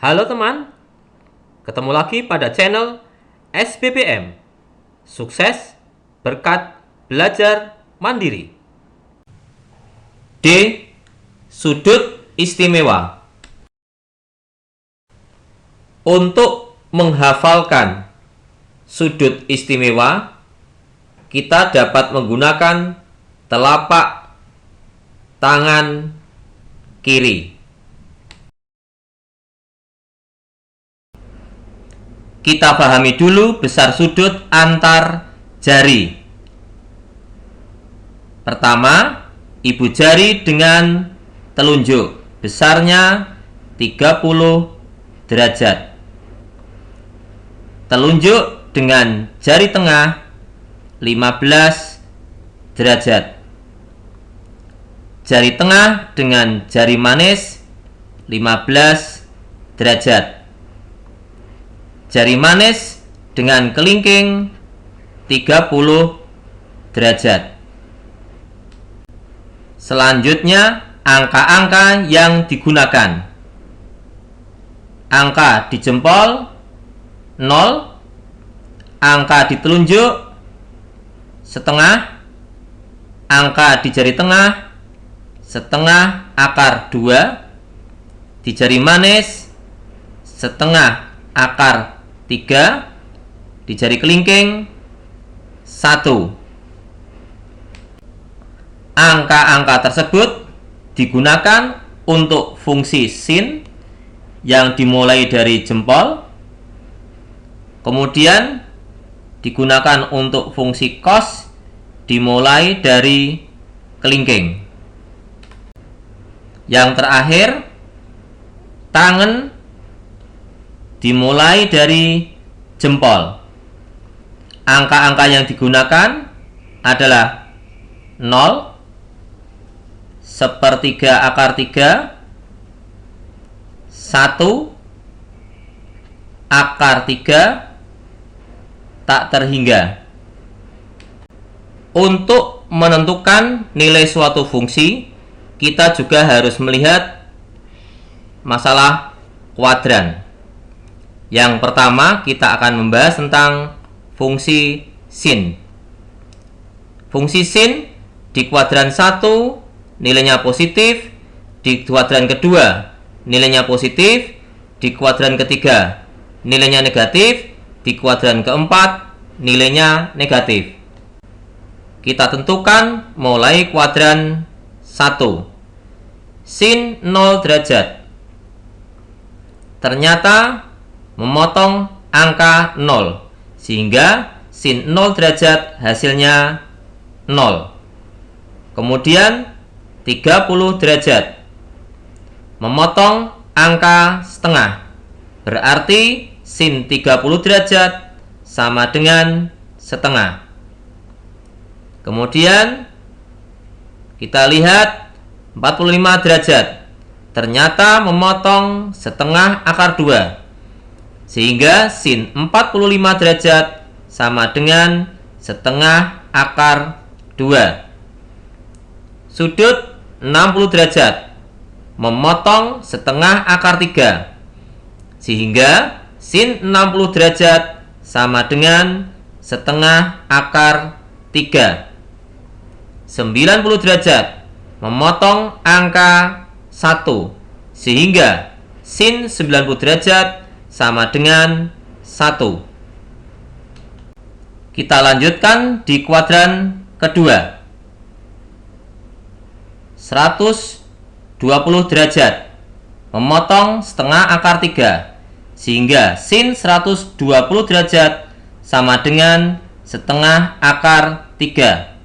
Halo teman, ketemu lagi pada channel SBBM. Sukses berkat belajar mandiri. D. Sudut istimewa. Untuk menghafalkan sudut istimewa, kita dapat menggunakan telapak tangan kiri. Kita pahami dulu besar sudut antar jari. Pertama, ibu jari dengan telunjuk besarnya 30 derajat. Telunjuk dengan jari tengah 15 derajat. Jari tengah dengan jari manis 15 derajat. Jari manis dengan kelingking 30 derajat. Selanjutnya, angka-angka yang digunakan. Angka di jempol 0, angka di telunjuk setengah, angka di jari tengah setengah akar 2, di jari manis setengah akar 3, di jari kelingking 1. Angka-angka tersebut digunakan untuk fungsi sin yang dimulai dari jempol, kemudian digunakan untuk fungsi cos dimulai dari kelingking. Yang terakhir, tangan dimulai dari jempol. Angka-angka yang digunakan adalah 0, sepertiga akar 3, 1, akar 3, tak terhingga. Untuk menentukan nilai suatu fungsi, kita juga harus melihat masalah kuadran. Yang pertama, kita akan membahas tentang fungsi sin. Fungsi sin di kuadran 1 nilainya positif, di kuadran kedua nilainya positif, di kuadran ketiga nilainya negatif, di kuadran keempat nilainya negatif. Kita tentukan mulai kuadran 1. Sin 0 derajat. Ternyata memotong angka 0, sehingga sin 0 derajat hasilnya 0. Kemudian 30 derajat, memotong angka setengah, berarti sin 30 derajat sama dengan setengah. Kemudian kita lihat 45 derajat, ternyata memotong setengah akar 2, sehingga sin 45 derajat sama dengan setengah akar 2. Sudut 60 derajat, memotong setengah akar 3, sehingga sin 60 derajat sama dengan setengah akar 3. 90 derajat, memotong angka 1, sehingga sin 90 derajat sama dengan 1. Kita lanjutkan di kuadran kedua. 120 derajat, memotong setengah akar 3, sehingga sin 120 derajat sama dengan setengah akar 3.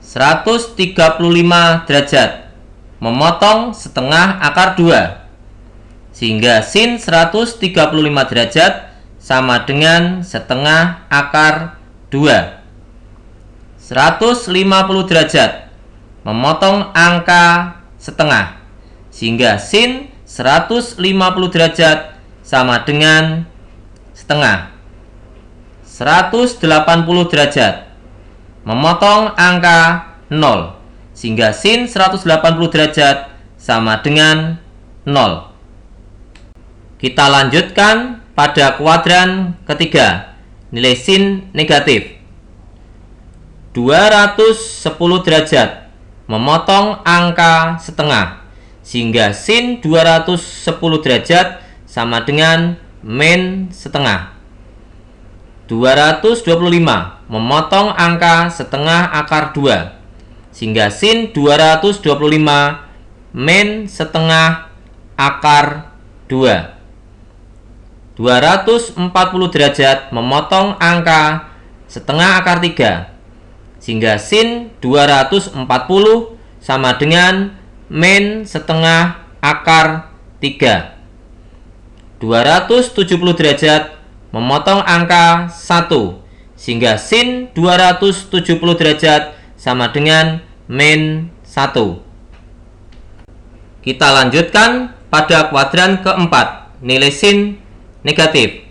135 derajat, memotong setengah akar 2, sehingga sin 135 derajat sama dengan setengah akar 2. 150 derajat, memotong angka setengah, sehingga sin 150 derajat sama dengan setengah. 180 derajat, memotong angka 0, sehingga sin 180 derajat sama dengan 0. Kita lanjutkan pada kuadran ketiga, nilai sin negatif. 210 derajat memotong angka setengah, sehingga sin 210 derajat sama dengan min setengah. 225 memotong angka setengah akar 2, sehingga sin 225 min setengah akar 2. 240 derajat memotong angka setengah akar 3, sehingga sin 240 sama dengan min setengah akar 3. 270 derajat memotong angka 1, sehingga sin 270 derajat sama dengan min 1. Kita lanjutkan pada kuadran keempat, nilai sin negatif.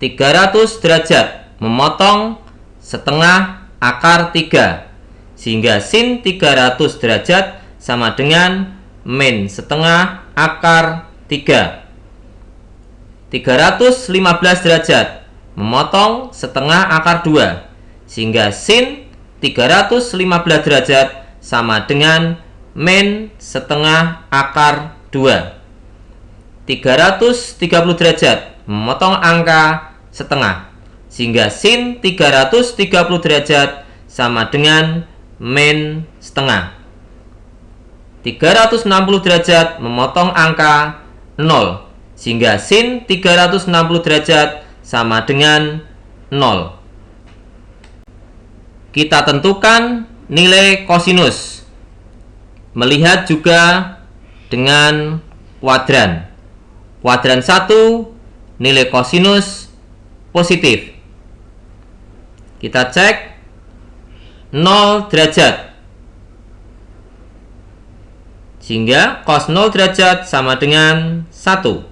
300 derajat memotong setengah akar 3, sehingga sin 300 derajat sama dengan min setengah akar 3. 315 derajat memotong setengah akar 2, sehingga sin 315 derajat sama dengan min setengah akar 2. 330 derajat memotong angka setengah, sehingga sin 330 derajat sama dengan min setengah. 360 derajat memotong angka 0, sehingga sin 360 derajat sama dengan 0. Kita tentukan nilai kosinus. Melihat juga dengan kuadran. Kuadran 1, nilai kosinus positif. Kita cek 0 derajat, sehingga cos 0 derajat sama dengan 1.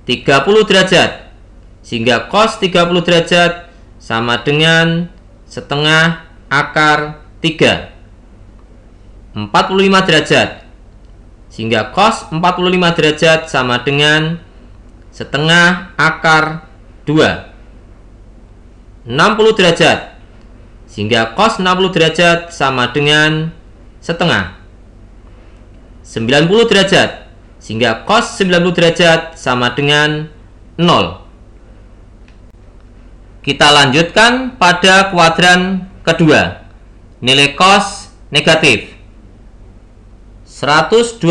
30 derajat, sehingga cos 30 derajat sama dengan setengah akar 3. 45 derajat, sehingga cos 45 derajat sama dengan setengah akar 2. 60 derajat, sehingga cos 60 derajat sama dengan setengah. 90 derajat, sehingga cos 90 derajat sama dengan 0. Kita lanjutkan pada kuadran kedua, nilai cos negatif. 120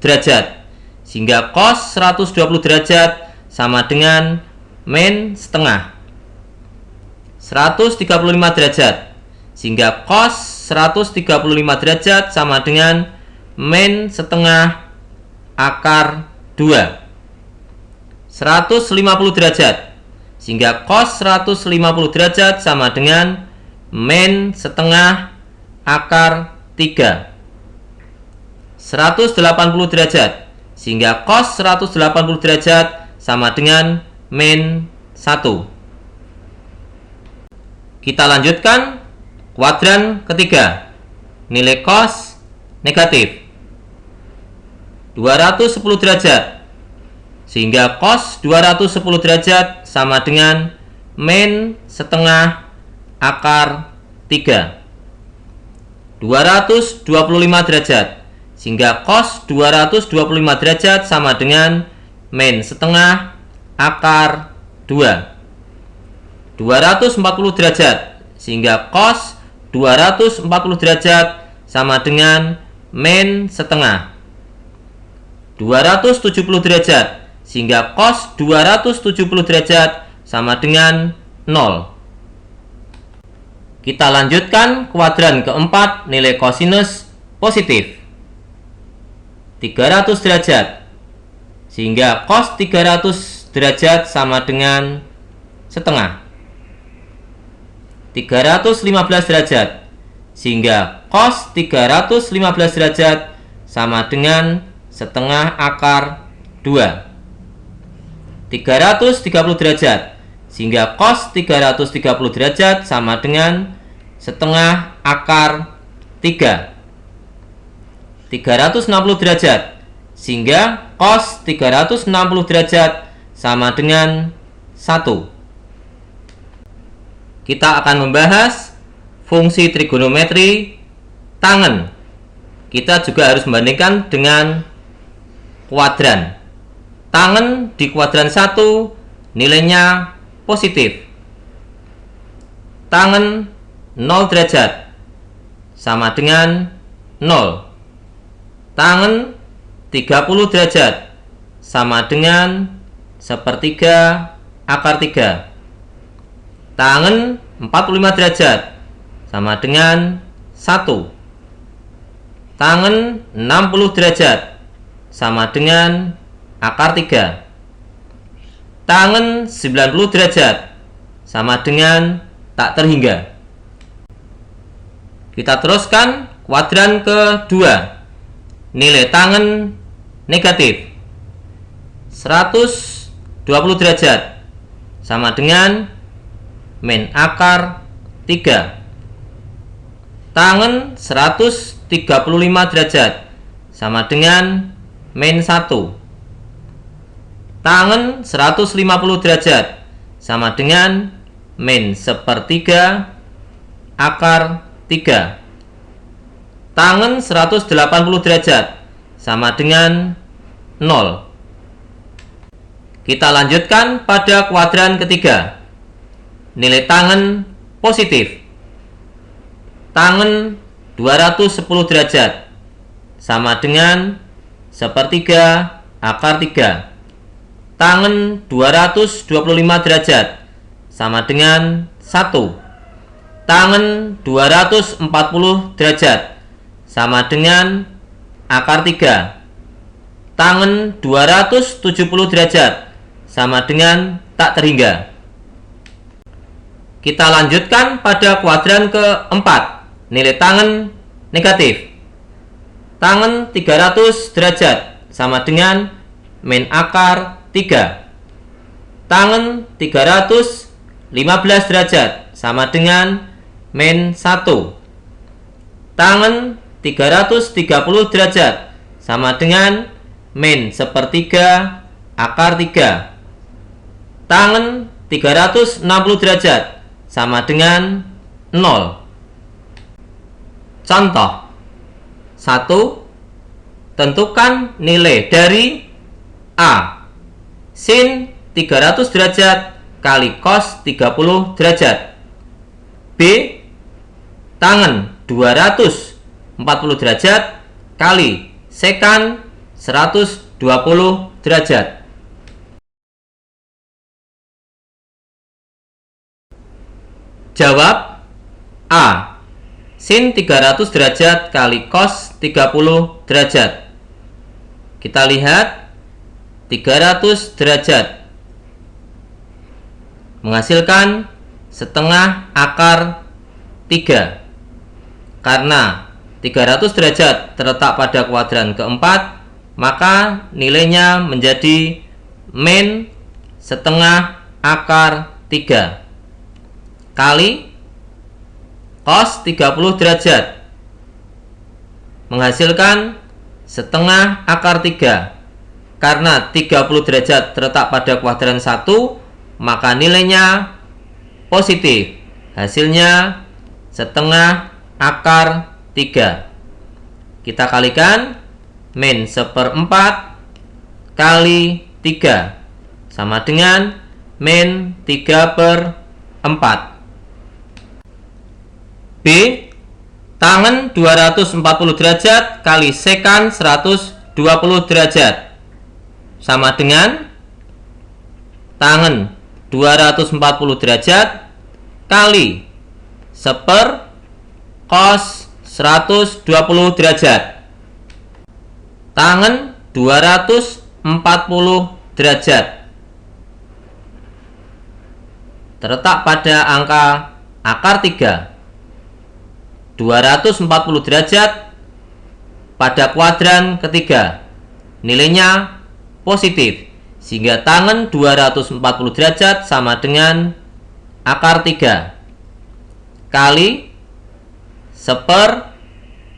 derajat, sehingga cos 120 derajat sama dengan min setengah. 135 derajat, sehingga cos 135 derajat sama dengan min setengah akar 2. 150 derajat, sehingga cos 150 derajat sama dengan min setengah akar 3. 180 derajat, sehingga cos 180 derajat sama dengan min 1. Kita lanjutkan kuadran ketiga, nilai cos negatif. 210 derajat, sehingga cos 210 derajat sama dengan min setengah akar 3. 225 derajat, sehingga cos 225 derajat sama dengan min setengah akar 2. 240 derajat, sehingga cos 240 derajat sama dengan min setengah. 270 derajat, sehingga cos 270 derajat sama dengan 0. Kita lanjutkan kuadran keempat, nilai kosinus positif. 300 derajat, sehingga cos 300 derajat sama dengan setengah. 315 derajat, sehingga cos 315 derajat sama dengan setengah akar 2. 330 derajat, sehingga cos 330 derajat sama dengan setengah akar 3. 360 derajat, sehingga cos 360 derajat sama dengan 1. Kita akan membahas fungsi trigonometri tangen. Kita juga harus membandingkan dengan kuadran. Tangen di kuadran 1 nilainya positif. Tangen 0 derajat sama dengan 0. Tangen 30 derajat sama dengan sepertiga akar 3. Tangen 45 derajat sama dengan 1. Tangen 60 derajat sama dengan akar 3. Tangen 90 derajat sama dengan tak terhingga. Kita teruskan kuadran kedua. Nilai tangen negatif 120 derajat sama dengan min akar 3. Tangen 135 derajat sama dengan min 1. Tangen 150 derajat sama dengan min sepertiga akar 3. Tangen 180 derajat sama dengan 0. Kita lanjutkan pada kuadran ketiga. Nilai tangen positif. Tangen 210 derajat sama dengan sepertiga akar 3. Tangen 225 derajat sama dengan 1. Tangen 240 derajat sama dengan akar 3. Tangen 270 derajat sama dengan tak terhingga. Kita lanjutkan pada kuadran keempat. Nilai tangen negatif. Tangen 300 derajat sama dengan min akar 3. Tangen 315 derajat sama dengan min 1. Tangen 330 derajat sama dengan min sepertiga akar 3. Tangen 360 derajat sama dengan 0. Contoh 1. Tentukan nilai dari A. Sin 300 derajat kali cos 30 derajat. B. Tangen 240 derajat kali sekan 120 derajat. Jawab A. Sin 300 derajat kali cos 30 derajat. Kita lihat 300 derajat menghasilkan setengah akar 3. Karena 300 derajat terletak pada kuadran keempat, maka nilainya menjadi min setengah akar 3 kali cos 30 derajat menghasilkan setengah akar 3. Karena 30 derajat terletak pada kuadran 1, maka nilainya positif. Hasilnya setengah akar 3. Kita kalikan min 1/4 kali 3 sama dengan min 3/4. B. Tangen 240 derajat kali sekan 120 derajat sama dengan tangen 240 derajat kali seper cos 120 derajat. Tangen 240 derajat terletak pada angka akar 3. 240 derajat pada kuadran ketiga nilainya positif, sehingga tangen 240 derajat sama dengan akar 3 kali seper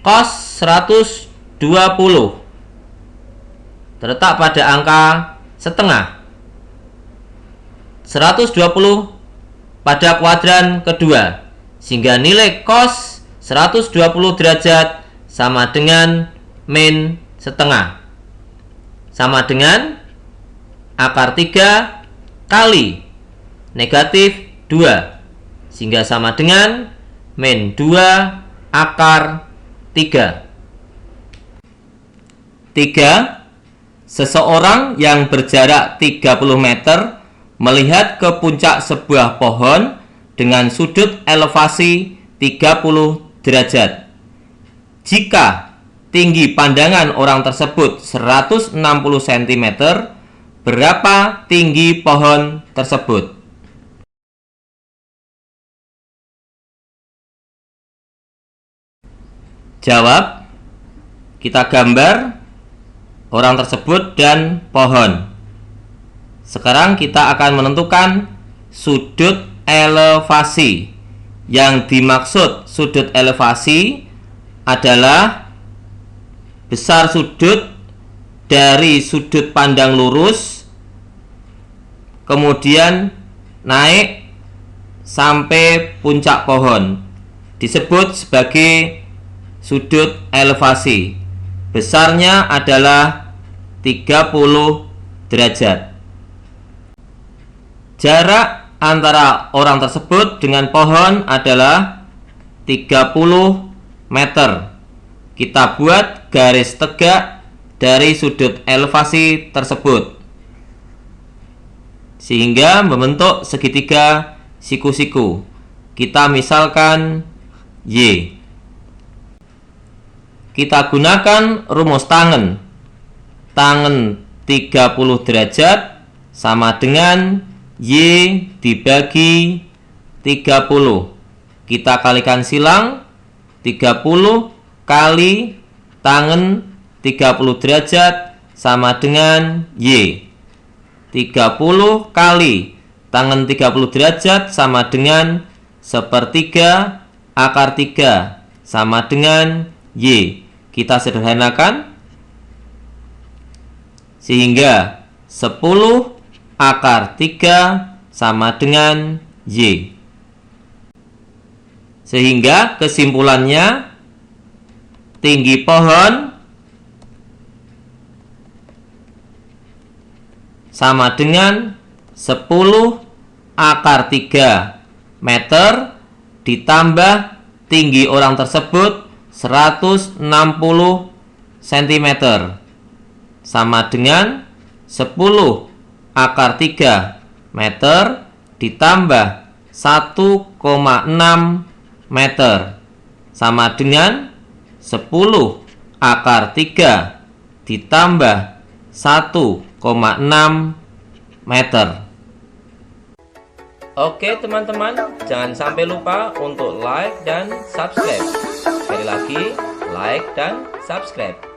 cos 120 terletak pada angka setengah. 120 pada kuadran kedua, sehingga nilai cos 120 derajat sama dengan min setengah, sama dengan akar 3 kali negatif 2, sehingga sama dengan min 2 akar 3. 3. Seseorang yang berjarak 30 meter melihat ke puncak sebuah pohon dengan sudut elevasi 30 derajat. Jika tinggi pandangan orang tersebut 160 cm, berapa tinggi pohon tersebut? Jawab. Kita gambar orang tersebut dan pohon. Sekarang kita akan menentukan sudut elevasi. Yang dimaksud sudut elevasi adalah besar sudut dari sudut pandang lurus, kemudian naik sampai puncak pohon, disebut sebagai sudut elevasi. Besarnya adalah 30 derajat. Jarak antara orang tersebut dengan pohon adalah 30 meter. Kita buat garis tegak dari sudut elevasi tersebut, sehingga membentuk segitiga siku-siku. Kita misalkan Y. Kita gunakan rumus tangen. Tangen 30 derajat sama dengan Y dibagi 30. Kita kalikan silang. 30 kali tangen 30 derajat sama dengan Y. 30 kali tangen 30 derajat sama dengan 1/3 akar 3 sama dengan Y. Kita sederhanakan sehingga 10 akar 3 sama dengan Y. Sehingga kesimpulannya, tinggi pohon sama dengan 10 akar 3 meter ditambah tinggi orang tersebut 160 cm sama dengan 10 akar 3 meter ditambah 1,6 meter sama dengan 10 akar 3 ditambah 1,6 meter. Oke teman-teman, jangan sampai lupa untuk like dan subscribe. Sekali lagi, like dan subscribe.